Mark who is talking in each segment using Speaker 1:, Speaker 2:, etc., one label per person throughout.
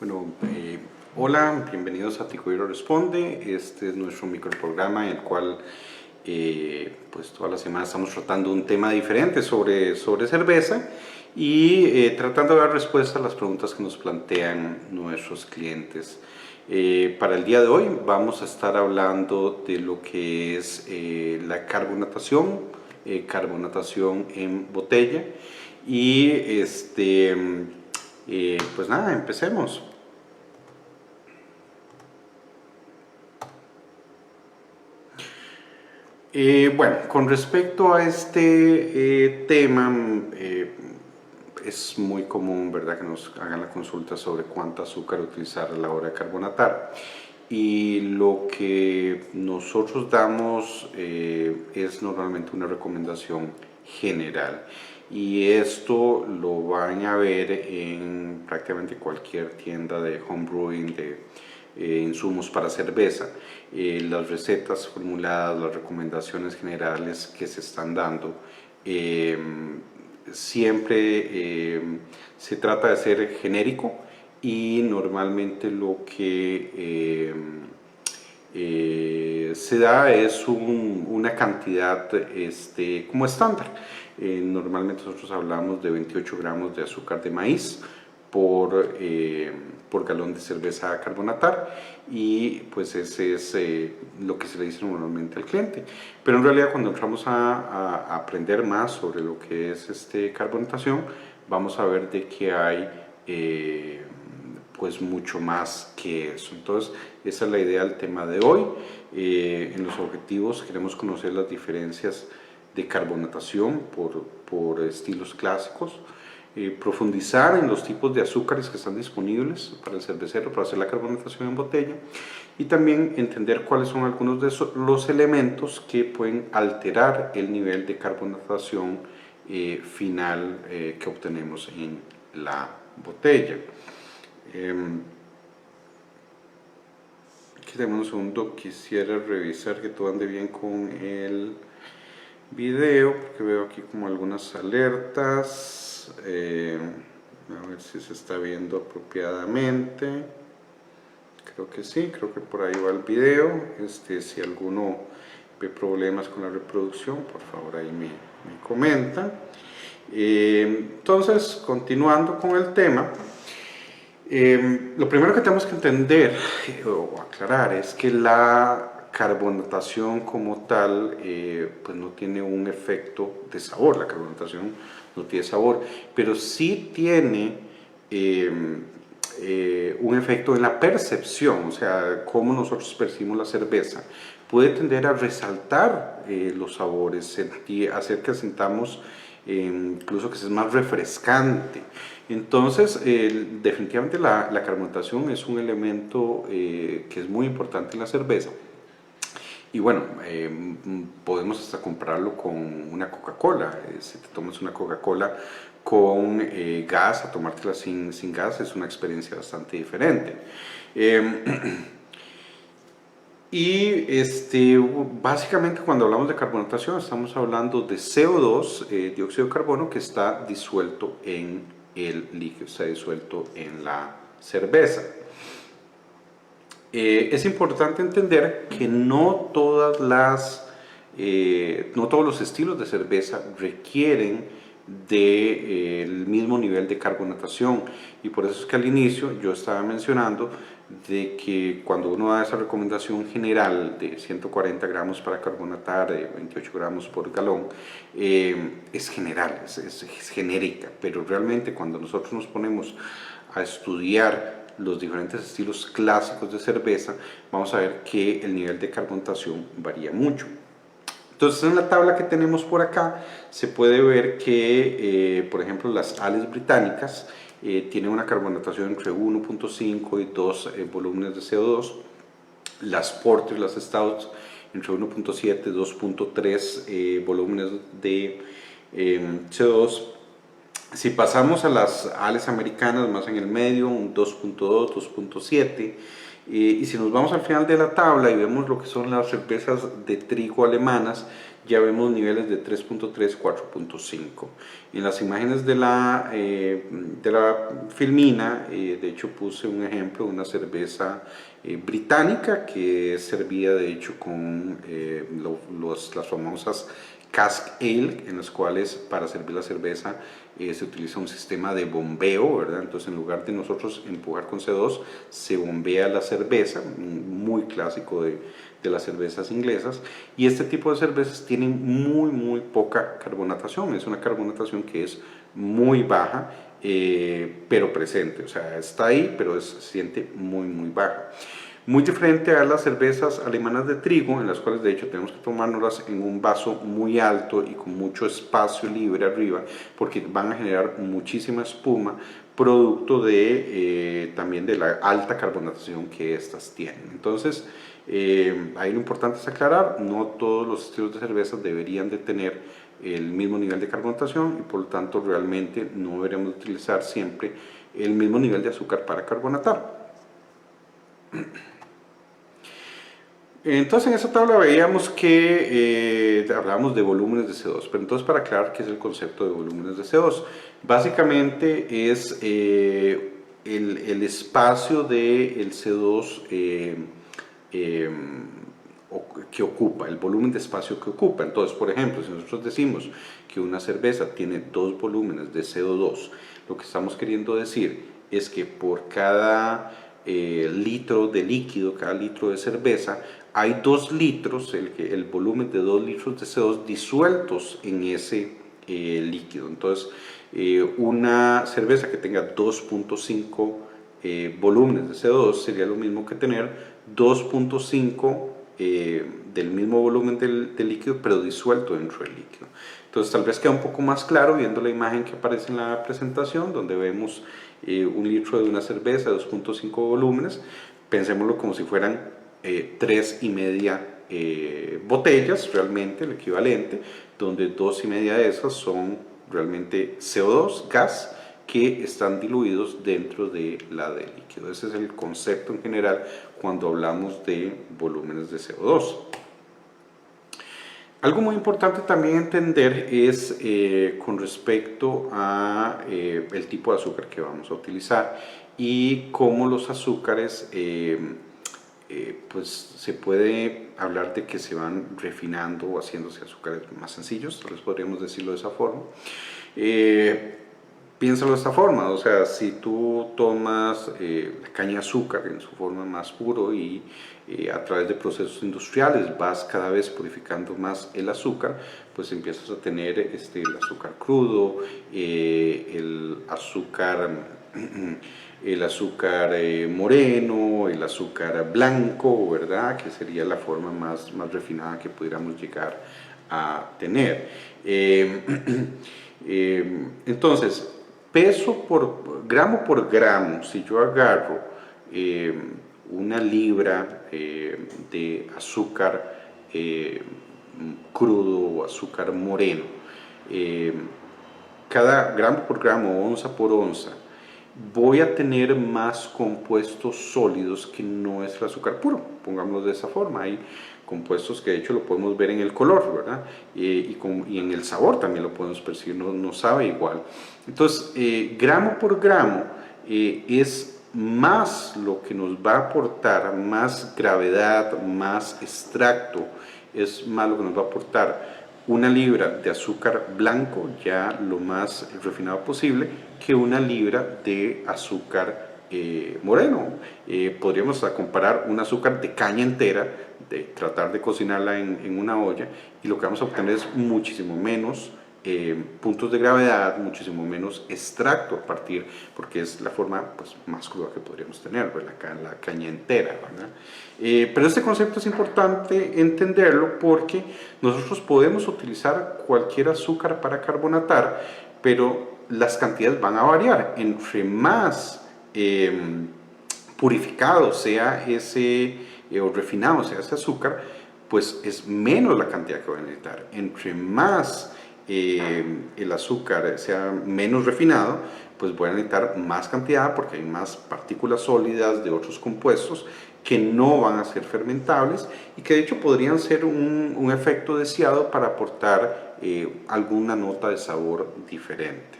Speaker 1: Bueno, hola, bienvenidos a Ticoiro Responde. Este es nuestro microprograma en el cual pues todas las semanas estamos tratando un tema diferente sobre cerveza y tratando de dar respuesta a las preguntas que nos plantean nuestros clientes. Para el día de hoy vamos a estar hablando de lo que es la carbonatación en botella y pues nada, empecemos. Bueno, con respecto a este tema, es muy común, ¿verdad?, que nos hagan la consulta sobre cuánta azúcar utilizar a la hora de carbonatar. Y lo que nosotros damos es normalmente una recomendación general. Y esto lo van a ver en prácticamente cualquier tienda de homebrewing, de insumos para cerveza. Las recetas formuladas, las recomendaciones generales que se están dando, siempre se trata de ser genérico y normalmente lo que se da es una cantidad como estándar. Normalmente nosotros hablamos de 28 gramos de azúcar de maíz por galón de cerveza a carbonatar, y pues ese es lo que se le dice normalmente al cliente. Pero en realidad, cuando entramos a aprender más sobre lo que es carbonatación, vamos a ver de que hay pues mucho más que eso. Entonces esa es la idea del tema de hoy. En los objetivos queremos conocer las diferencias de carbonatación por estilos clásicos, profundizar en los tipos de azúcares que están disponibles para el cervecero para hacer la carbonatación en botella, y también entender cuáles son algunos de los elementos que pueden alterar el nivel de carbonatación final que obtenemos en la botella. Demos un segundo, quisiera revisar que todo ande bien con el video porque veo aquí como algunas alertas. A ver si se está viendo apropiadamente. Creo que sí, creo que por ahí va el video. Si alguno ve problemas con la reproducción, por favor ahí me comenta. Entonces, continuando con el tema, lo primero que tenemos que entender o aclarar es que la carbonatación como tal pues no tiene un efecto de sabor. La carbonatación no tiene sabor, pero sí tiene un efecto en la percepción, o sea, cómo nosotros percibimos la cerveza. Puede tender a resaltar los sabores, hacer que sintamos incluso que es más refrescante. Entonces, definitivamente la carbonatación es un elemento que es muy importante en la cerveza. Y bueno, podemos hasta comprarlo con una Coca-Cola. Si te tomas una Coca-Cola con gas, a tomártela sin gas, es una experiencia bastante diferente. Y básicamente, cuando hablamos de carbonatación, estamos hablando de CO2, dióxido de carbono, que está disuelto en el líquido, está disuelto en la cerveza. Es importante entender que no todos los estilos de cerveza requieren del mismo nivel de carbonatación, y por eso es que al inicio yo estaba mencionando de que cuando uno da esa recomendación general de 140 gramos para carbonatar, de 28 gramos por galón, es general, es genérica, pero realmente cuando nosotros nos ponemos a estudiar los diferentes estilos clásicos de cerveza, vamos a ver que el nivel de carbonatación varía mucho. Entonces, en la tabla que tenemos por acá se puede ver que, por ejemplo, las ales británicas tienen una carbonatación entre 1.5 y 2 volúmenes de CO2. Las porter, las stouts, entre 1.7 y 2.3 volúmenes de CO2. Si pasamos a las ales americanas, más en el medio, un 2.2, 2.7. Y si nos vamos al final de la tabla y vemos lo que son las cervezas de trigo alemanas, ya vemos niveles de 3.3, 4.5. En las imágenes de la filmina, de hecho puse un ejemplo de una cerveza británica que servía de hecho con las famosas cask ale, en las cuales para servir la cerveza se utiliza un sistema de bombeo, ¿verdad? Entonces en lugar de nosotros empujar con C2, se bombea la cerveza, muy clásico de las cervezas inglesas, y este tipo de cervezas tienen muy poca carbonatación, es una carbonatación que es muy baja, pero presente, o sea, está ahí, pero se siente muy baja. Muy diferente a las cervezas alemanas de trigo, en las cuales de hecho tenemos que tomárnoslas en un vaso muy alto y con mucho espacio libre arriba, porque van a generar muchísima espuma, producto de también de la alta carbonatación que estas tienen. Entonces, ahí lo importante es aclarar, no todos los estilos de cerveza deberían de tener el mismo nivel de carbonatación y por lo tanto realmente no deberíamos utilizar siempre el mismo nivel de azúcar para carbonatar. Entonces en esa tabla veíamos que hablábamos de volúmenes de CO2, pero entonces para aclarar qué es el concepto de volúmenes de CO2, básicamente es el espacio del CO2 que ocupa, el volumen de espacio que ocupa. Entonces, por ejemplo, si nosotros decimos que una cerveza tiene 2 volúmenes de CO2, lo que estamos queriendo decir es que por cada litro de líquido, cada litro de cerveza, hay 2 litros, el volumen de 2 litros de CO2 disueltos en ese líquido. Entonces, una cerveza que tenga 2.5 volúmenes de CO2 sería lo mismo que tener 2.5 del mismo volumen del líquido, pero disuelto dentro del líquido. Entonces tal vez queda un poco más claro viendo la imagen que aparece en la presentación, donde vemos un litro de una cerveza de 2.5 volúmenes. Pensémoslo como si fueran 3,5 botellas, realmente el equivalente, donde 2,5 de esas son realmente CO2, gas, que están diluidos dentro de la del líquido. Ese es el concepto en general cuando hablamos de volúmenes de CO2. Algo muy importante también entender es con respecto a el tipo de azúcar que vamos a utilizar y cómo los azúcares pues se puede hablar de que se van refinando o haciéndose azúcares más sencillos, tal vez podríamos decirlo de esa forma. Piénsalo de esta forma, o sea, si tú tomas la caña de azúcar en su forma más puro y a través de procesos industriales vas cada vez purificando más el azúcar, pues empiezas a tener el azúcar crudo, el azúcar moreno, el azúcar blanco, ¿verdad? Que sería la forma más refinada que pudiéramos llegar a tener. Entonces, gramo por gramo, si yo agarro una libra de azúcar crudo o azúcar moreno, cada gramo por gramo, onza por onza, voy a tener más compuestos sólidos que no es el azúcar puro, pongámoslo de esa forma. Hay compuestos que de hecho lo podemos ver en el color, ¿verdad? Y en el sabor también lo podemos percibir, no sabe igual. Entonces, gramo por gramo es más lo que nos va a aportar, más gravedad, más extracto, es más lo que nos va a aportar una libra de azúcar blanco, ya lo más refinado posible, que una libra de azúcar moreno. Podríamos comparar un azúcar de caña entera, de tratar de cocinarla en una olla, y lo que vamos a obtener es muchísimo menos puntos de gravedad, muchísimo menos extracto a partir, porque es la forma pues, más cruda que podríamos tener, pues, la caña entera, ¿verdad? Pero este concepto es importante entenderlo porque nosotros podemos utilizar cualquier azúcar para carbonatar, pero las cantidades van a variar. Entre más purificado sea o refinado sea ese azúcar, pues es menos la cantidad que va a necesitar. Entre más el azúcar sea menos refinado, pues voy a necesitar más cantidad porque hay más partículas sólidas de otros compuestos que no van a ser fermentables y que de hecho podrían ser un efecto deseado para aportar alguna nota de sabor diferente.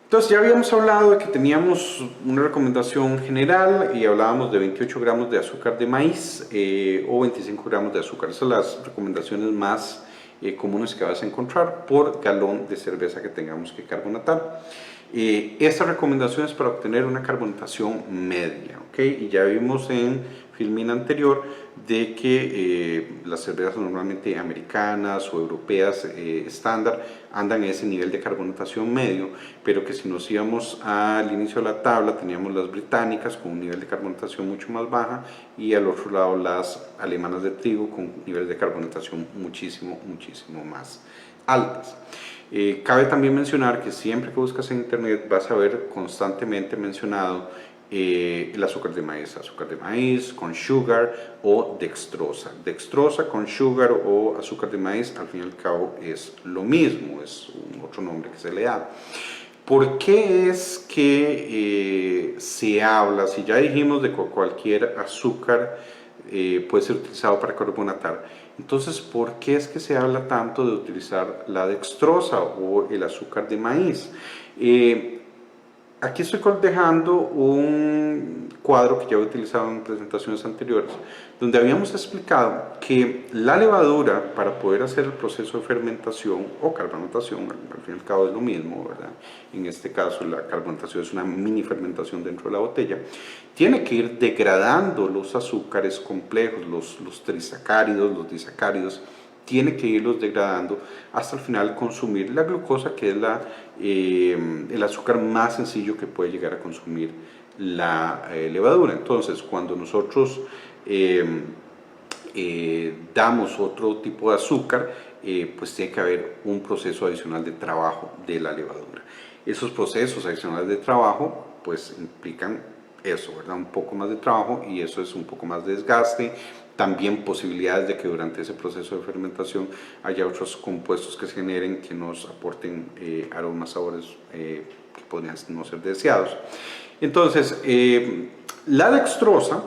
Speaker 1: Entonces ya habíamos hablado de que teníamos una recomendación general y hablábamos de 28 gramos de azúcar de maíz o 25 gramos de azúcar. Esas son las recomendaciones más comunes que vas a encontrar por galón de cerveza que tengamos que carbonatar. Esta recomendación es para obtener una carbonatación media, ¿ok? Y ya vimos en filmina anterior de que las cervezas normalmente americanas o europeas estándar andan en ese nivel de carbonatación medio, pero que si nos íbamos al inicio de la tabla teníamos las británicas con un nivel de carbonatación mucho más baja y al otro lado las alemanas de trigo con niveles de carbonatación muchísimo más altas. Cabe también mencionar que siempre que buscas en internet vas a ver constantemente mencionado el azúcar de maíz con sugar o dextrosa. Dextrosa con sugar o azúcar de maíz al fin y al cabo es lo mismo, es otro nombre que se le da. ¿Por qué es que se habla, si ya dijimos de cualquier azúcar puede ser utilizado para carbonatar? Entonces, ¿por qué es que se habla tanto de utilizar la dextrosa o el azúcar de maíz? Aquí estoy dejando un cuadro que ya he utilizado en presentaciones anteriores, donde habíamos explicado que la levadura, para poder hacer el proceso de fermentación o carbonatación, al fin y al cabo es lo mismo, ¿verdad? En este caso la carbonatación es una mini fermentación dentro de la botella, tiene que ir degradando los azúcares complejos, los trisacáridos, los disacáridos, tiene que irlos degradando hasta el final consumir la glucosa, que es el azúcar más sencillo que puede llegar a consumir la levadura. Entonces, cuando nosotros damos otro tipo de azúcar, pues tiene que haber un proceso adicional de trabajo de la levadura. Esos procesos adicionales de trabajo pues implican eso, ¿verdad? Un poco más de trabajo, y eso es un poco más de desgaste. También posibilidades de que durante ese proceso de fermentación haya otros compuestos que se generen que nos aporten aromas, sabores que podrían no ser deseados. Entonces, la dextrosa,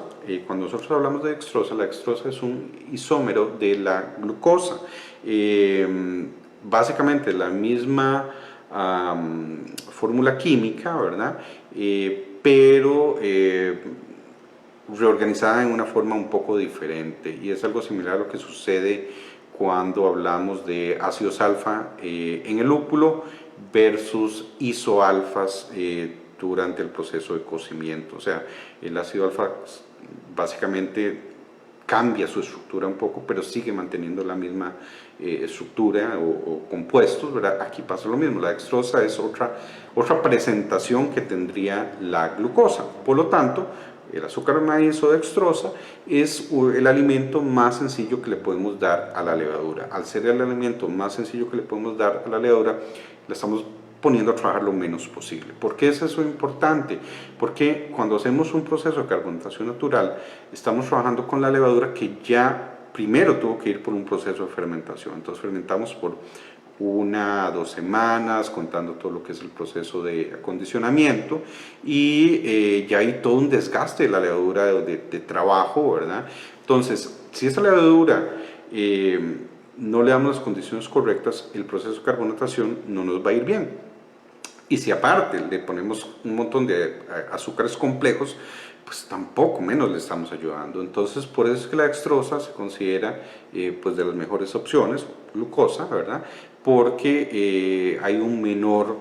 Speaker 1: cuando nosotros hablamos de dextrosa, la dextrosa es un isómero de la glucosa. Básicamente la misma fórmula química, ¿verdad? Pero reorganizada en una forma un poco diferente, y es algo similar a lo que sucede cuando hablamos de ácidos alfa en el lúpulo versus isoalfas durante el proceso de cocimiento. O sea, el ácido alfa básicamente cambia su estructura un poco, pero sigue manteniendo la misma estructura o compuestos, ¿verdad? Aquí pasa lo mismo. La dextrosa es otra presentación que tendría la glucosa. Por lo tanto, el azúcar de maíz o dextrosa es el alimento más sencillo que le podemos dar a la levadura. Al ser el alimento más sencillo que le podemos dar a la levadura, la estamos poniendo a trabajar lo menos posible. ¿Por qué es eso importante? Porque cuando hacemos un proceso de carbonatación natural, estamos trabajando con la levadura que ya primero tuvo que ir por un proceso de fermentación. Entonces fermentamos por 1 o 2 semanas, contando todo lo que es el proceso de acondicionamiento, y ya hay todo un desgaste de la levadura de trabajo, ¿verdad? Entonces, si esa levadura no le damos las condiciones correctas, el proceso de carbonatación no nos va a ir bien. Y si aparte le ponemos un montón de azúcares complejos, pues tampoco menos le estamos ayudando. Entonces, por eso es que la dextrosa se considera pues de las mejores opciones, glucosa, ¿verdad? Porque hay un menor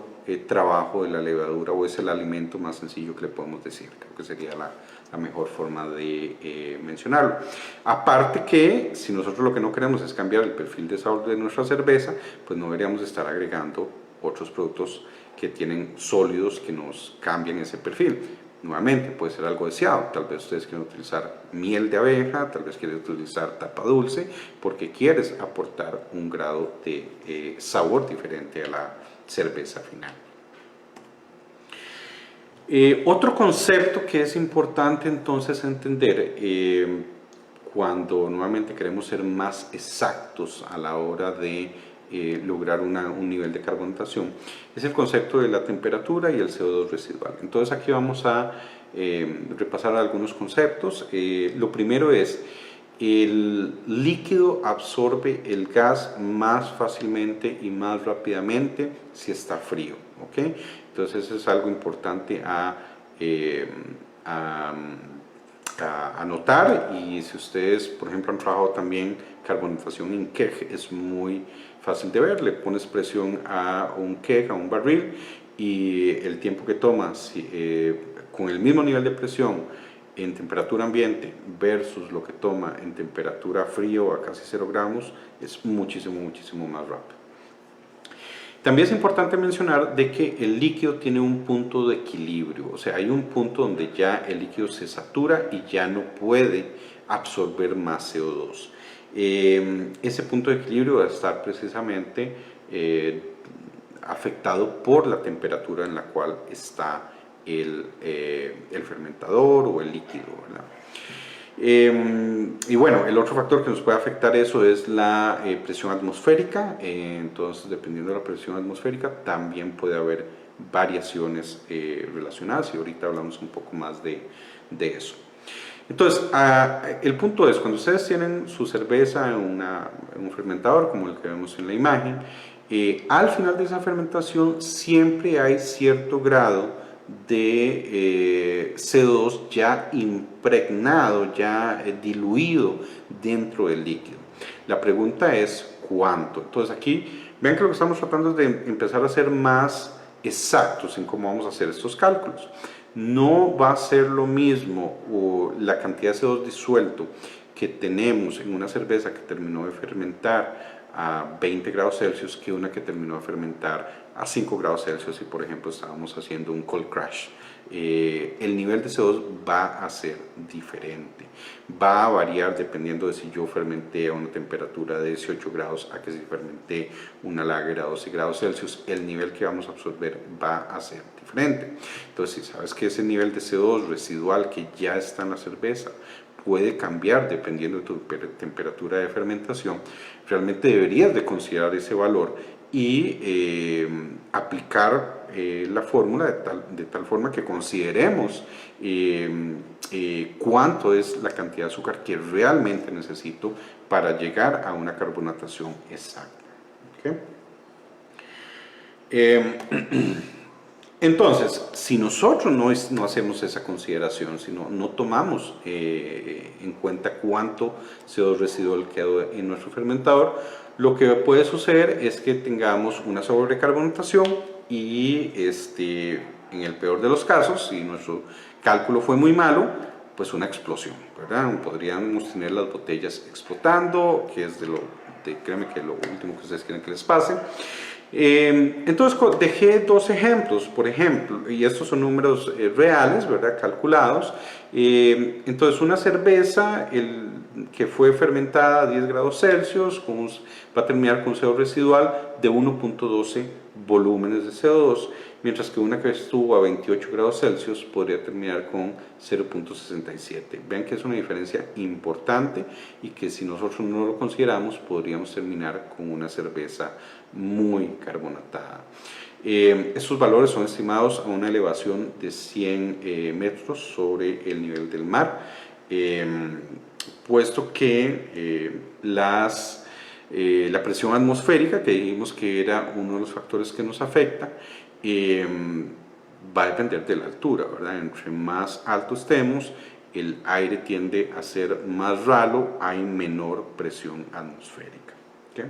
Speaker 1: trabajo de la levadura, o es el alimento más sencillo que le podemos decir. Creo que sería la mejor forma de mencionarlo. Aparte que si nosotros lo que no queremos es cambiar el perfil de sabor de nuestra cerveza, pues no deberíamos estar agregando otros productos que tienen sólidos que nos cambien ese perfil. Nuevamente, puede ser algo deseado. Tal vez ustedes quieren utilizar miel de abeja, tal vez quieren utilizar tapa dulce, porque quieres aportar un grado de sabor diferente a la cerveza final. Otro concepto que es importante entonces entender cuando nuevamente queremos ser más exactos a la hora de lograr un nivel de carbonatación, es el concepto de la temperatura y el CO2 residual. Entonces aquí vamos a repasar algunos conceptos. Lo primero es: el líquido absorbe el gas más fácilmente y más rápidamente si está frío, ¿ok? Entonces eso es algo importante a notar. Y si ustedes, por ejemplo, han trabajado también carbonatación en keg, es muy fácil de ver. Le pones presión a un keg, a un barril, y el tiempo que toma con el mismo nivel de presión en temperatura ambiente versus lo que toma en temperatura frío a casi 0 gramos es muchísimo más rápido. También es importante mencionar de que el líquido tiene un punto de equilibrio, o sea, hay un punto donde ya el líquido se satura y ya no puede absorber más CO2. Ese punto de equilibrio va a estar precisamente afectado por la temperatura en la cual está el fermentador o el líquido, ¿verdad? Y bueno, el otro factor que nos puede afectar eso es la presión atmosférica. Entonces, dependiendo de la presión atmosférica, también puede haber variaciones relacionadas, y ahorita hablamos un poco más de eso. Entonces, el punto es: cuando ustedes tienen su cerveza en un fermentador, como el que vemos en la imagen, al final de esa fermentación siempre hay cierto grado de CO2 ya impregnado, ya diluido dentro del líquido. La pregunta es ¿cuánto? Entonces aquí vean que lo que estamos tratando es de empezar a ser más exactos en cómo vamos a hacer estos cálculos. No va a ser lo mismo la cantidad de CO2 disuelto que tenemos en una cerveza que terminó de fermentar a 20 grados Celsius que una que terminó de fermentar a 5 grados Celsius, y por ejemplo estábamos haciendo un cold crash. El nivel de CO2 va a ser diferente, va a variar dependiendo de si yo fermenté a una temperatura de 18 grados a que si fermenté una lager a 12 grados Celsius, el nivel que vamos a absorber va a ser diferente. Entonces, si sabes que ese nivel de CO2 residual que ya está en la cerveza puede cambiar dependiendo de tu temperatura de fermentación, realmente deberías de considerar ese valor y aplicar la fórmula de tal forma que consideremos cuánto es la cantidad de azúcar que realmente necesito para llegar a una carbonatación exacta. ¿Okay? Entonces, si nosotros no hacemos esa consideración, si no tomamos en cuenta cuánto CO2 residual quedó en nuestro fermentador, lo que puede suceder es que tengamos una sobrecarbonatación y en el peor de los casos, si nuestro cálculo fue muy malo, pues una explosión, ¿verdad? Podríamos tener las botellas explotando, que es créeme que lo último que ustedes quieren que les pase. Entonces dejé dos ejemplos, por ejemplo, y estos son números reales, ¿verdad? Calculados. Entonces una cerveza que fue fermentada a 10 grados Celsius va a terminar con CO2 residual de 1.12 volúmenes de CO2, mientras que una que estuvo a 28 grados Celsius podría terminar con 0.67. Vean que es una diferencia importante y que si nosotros no lo consideramos podríamos terminar con una cerveza muy carbonatada. Estos valores son estimados a una elevación de 100 metros sobre el nivel del mar, puesto que la presión atmosférica, que dijimos que era uno de los factores que nos afecta, va a depender de la altura, ¿verdad? Entre más alto estemos, el aire tiende a ser más ralo, hay menor presión atmosférica. ¿Okay?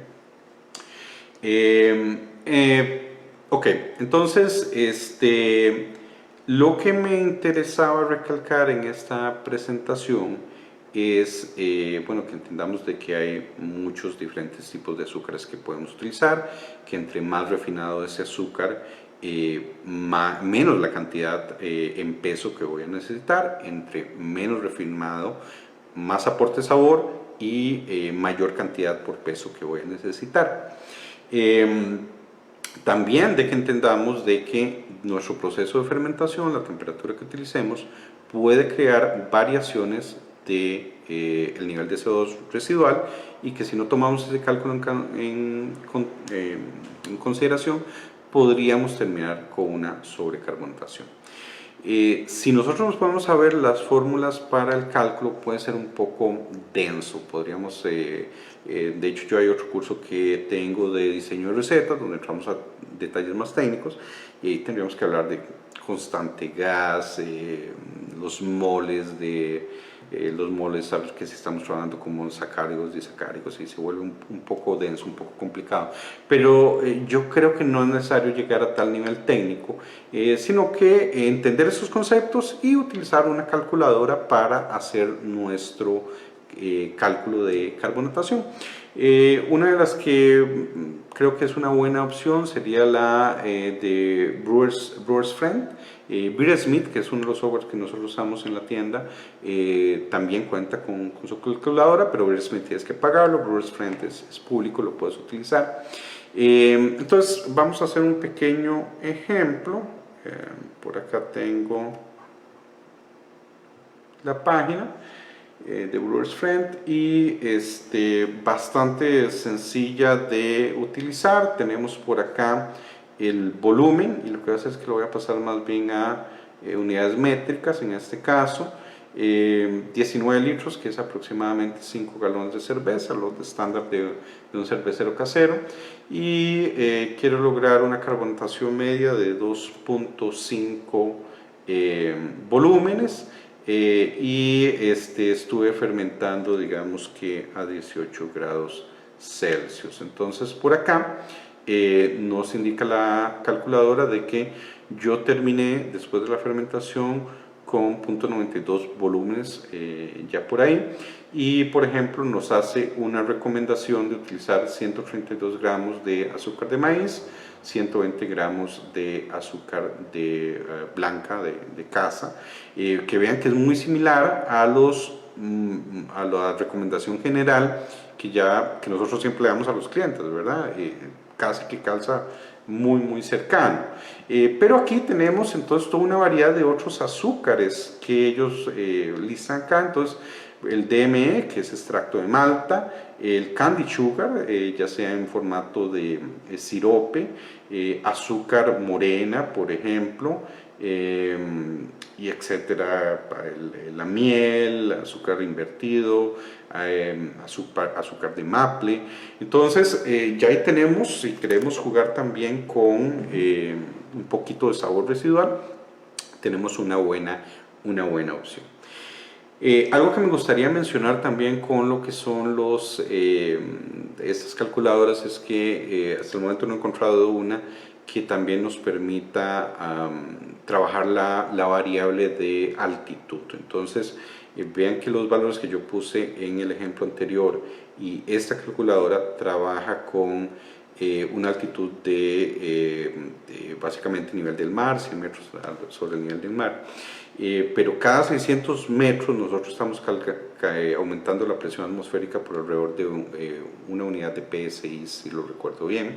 Speaker 1: Ok, entonces lo que me interesaba recalcar en esta presentación es bueno, que entendamos de que hay muchos diferentes tipos de azúcares que podemos utilizar, que entre más refinado ese azúcar, menos la cantidad en peso que voy a necesitar, entre menos refinado, más aporte de sabor y mayor cantidad por peso que voy a necesitar. También de que entendamos de que nuestro proceso de fermentación, la temperatura que utilicemos, puede crear variaciones de el nivel de CO2 residual, y que si no tomamos ese cálculo en consideración, podríamos terminar con una sobrecarbonatación. Si nosotros nos ponemos a ver las fórmulas para el cálculo, puede ser un poco denso. Podríamos, de hecho, yo hay otro curso que tengo de diseño de recetas, donde entramos a detalles más técnicos, y ahí tendríamos que hablar de constante gas, los moles a los que si estamos trabajando como sacáridos, disacáridos, y se vuelve un poco denso, un poco complicado. Pero yo creo que no es necesario llegar a tal nivel técnico, sino que entender esos conceptos y utilizar una calculadora para hacer nuestro cálculo de carbonatación. Una de las que creo que es una buena opción sería la de Brewers Friend. Beer Smith, que es uno de los softwares que nosotros usamos en la tienda, también cuenta con su calculadora, pero Beer Smith tienes que pagarlo. Brewers Friend es público, lo puedes utilizar. Entonces vamos a hacer un pequeño ejemplo. Por acá tengo la página de Brewers Friend, y bastante sencilla de utilizar. Tenemos por acá el volumen, y lo que voy a hacer es que lo voy a pasar más bien a unidades métricas, en este caso 19 litros, que es aproximadamente 5 galones de cerveza, lo estándar de un cervecero casero, y quiero lograr una carbonatación media de 2.5 volúmenes. Y estuve fermentando, digamos que a 18 grados Celsius. Entonces por acá nos indica la calculadora de que yo terminé después de la fermentación con 0.92 volúmenes ya por ahí, y por ejemplo nos hace una recomendación de utilizar 132 gramos de azúcar de maíz, 120 gramos de azúcar blanca de caza, que vean que es muy similar a la recomendación general que nosotros siempre le damos a los clientes, ¿verdad? Casi que calza muy cercano. Pero aquí tenemos entonces toda una variedad de otros azúcares que ellos listan acá. Entonces el DME, que es extracto de malta, el candy sugar, ya sea en formato de sirope, azúcar morena, por ejemplo, y etcétera, la miel, azúcar invertido, azúcar de maple. Entonces ya ahí tenemos, si queremos jugar también con un poquito de sabor residual, tenemos una buena opción. Algo que me gustaría mencionar también con lo que son estas calculadoras es que hasta el momento no he encontrado una que también nos permita trabajar la variable de altitud. Entonces vean que los valores que yo puse en el ejemplo anterior y esta calculadora trabaja con una altitud de básicamente nivel del mar, 100 metros sobre el nivel del mar. Pero cada 600 metros nosotros estamos aumentando la presión atmosférica por alrededor de una unidad de PSI, si lo recuerdo bien.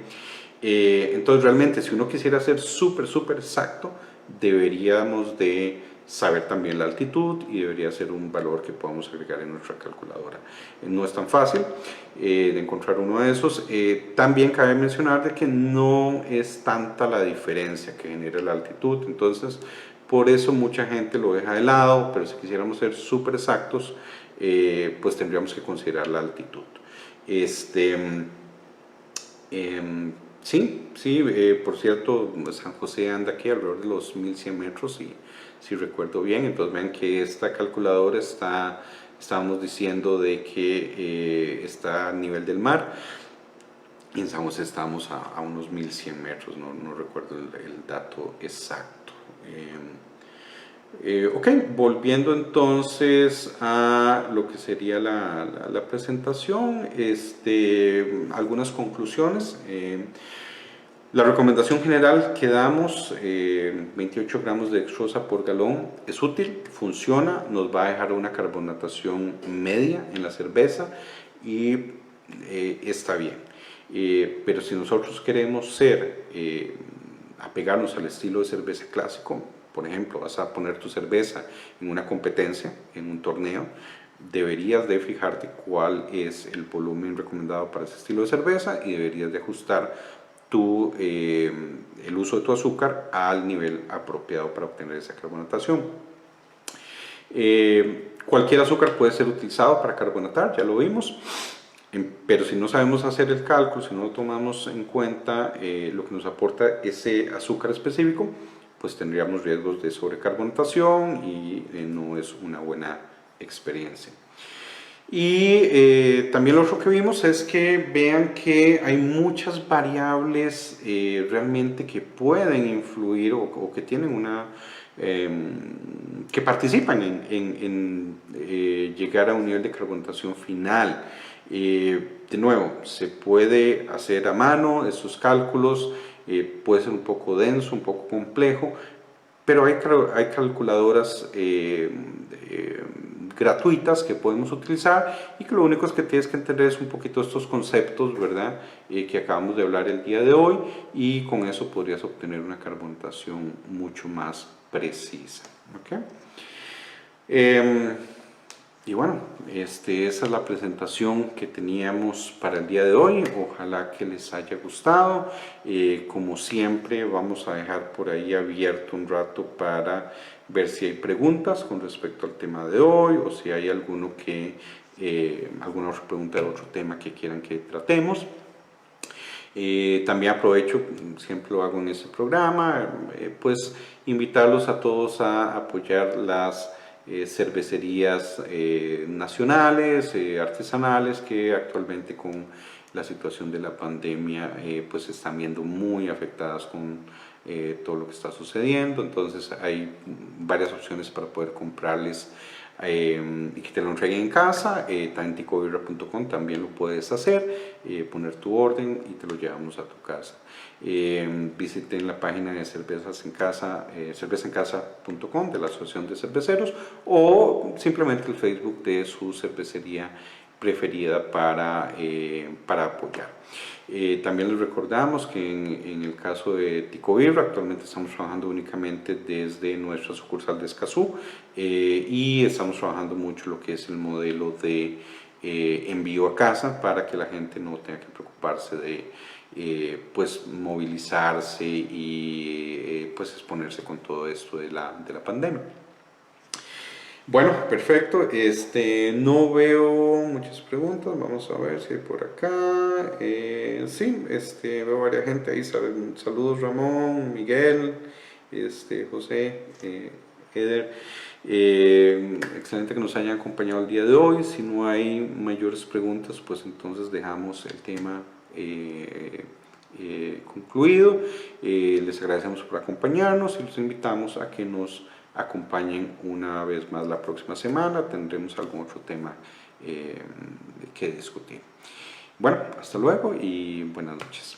Speaker 1: Entonces realmente si uno quisiera ser súper exacto, deberíamos de saber también la altitud, y debería ser un valor que podamos agregar en nuestra calculadora. No es tan fácil de encontrar uno de esos. También cabe mencionar de que no es tanta la diferencia que genera la altitud, entonces por eso mucha gente lo deja de lado, pero si quisiéramos ser súper exactos, pues tendríamos que considerar la altitud. Sí, por cierto, San José anda aquí alrededor de los 1100 metros, y si recuerdo bien. Entonces ven que esta calculadora estábamos diciendo de que está a nivel del mar, y en San José estamos a unos 1100 metros, no recuerdo el dato exacto. Ok, volviendo entonces a lo que sería la presentación, algunas conclusiones. La recomendación general que damos, 28 gramos de dextrosa por galón, es útil, funciona, nos va a dejar una carbonatación media en la cerveza, y está bien. Pero si nosotros queremos apegarnos al estilo de cerveza clásico, por ejemplo, vas a poner tu cerveza en una competencia, en un torneo, deberías de fijarte cuál es el volumen recomendado para ese estilo de cerveza y deberías de ajustar el uso de tu azúcar al nivel apropiado para obtener esa carbonatación. Cualquier azúcar puede ser utilizado para carbonatar, ya lo vimos, pero si no sabemos hacer el cálculo, si no lo tomamos en cuenta lo que nos aporta ese azúcar específico, pues tendríamos riesgos de sobrecarbonatación y no es una buena experiencia. Y también lo otro que vimos es que vean que hay muchas variables realmente que pueden influir o que tienen que participan en llegar a un nivel de carbonatación final. De nuevo, se puede hacer a mano estos cálculos, puede ser un poco denso, un poco complejo, pero hay calculadoras gratuitas que podemos utilizar y que lo único es que tienes que entender es un poquito estos conceptos, ¿verdad? Que acabamos de hablar el día de hoy, y con eso podrías obtener una carbonatación mucho más precisa. ¿Okay? Y bueno, esa es la presentación que teníamos para el día de hoy. Ojalá que les haya gustado. Como siempre, vamos a dejar por ahí abierto un rato para ver si hay preguntas con respecto al tema de hoy, o si hay alguna otra pregunta de otro tema que quieran que tratemos. También aprovecho, siempre lo hago en este programa, pues invitarlos a todos a apoyar las cervecerías nacionales, artesanales, que actualmente con la situación de la pandemia pues se están viendo muy afectadas con todo lo que está sucediendo. Entonces hay varias opciones para poder comprarles y que te lo entreguen en casa. En ticobirra.com también lo puedes hacer, poner tu orden y te lo llevamos a tu casa. Visiten la página de cervezas en casa, cervezaencasa.com, de la Asociación de Cerveceros, o simplemente el Facebook de su cervecería preferida para apoyar. También les recordamos que en el caso de Ticobirra actualmente estamos trabajando únicamente desde nuestra sucursal de Escazú, y estamos trabajando mucho lo que es el modelo de envío a casa, para que la gente no tenga que preocuparse de pues movilizarse y pues exponerse con todo esto de la pandemia. Bueno, perfecto. No veo muchas preguntas. Vamos a ver si hay por acá. Sí, veo varias gente ahí. Saludos, Ramón, Miguel, José, Eder. Excelente que nos hayan acompañado el día de hoy. Si no hay mayores preguntas, pues entonces dejamos el tema concluido. Les agradecemos por acompañarnos y los invitamos a que nos acompañen una vez más la próxima semana. Tendremos algún otro tema que discutir. Bueno, hasta luego y buenas noches.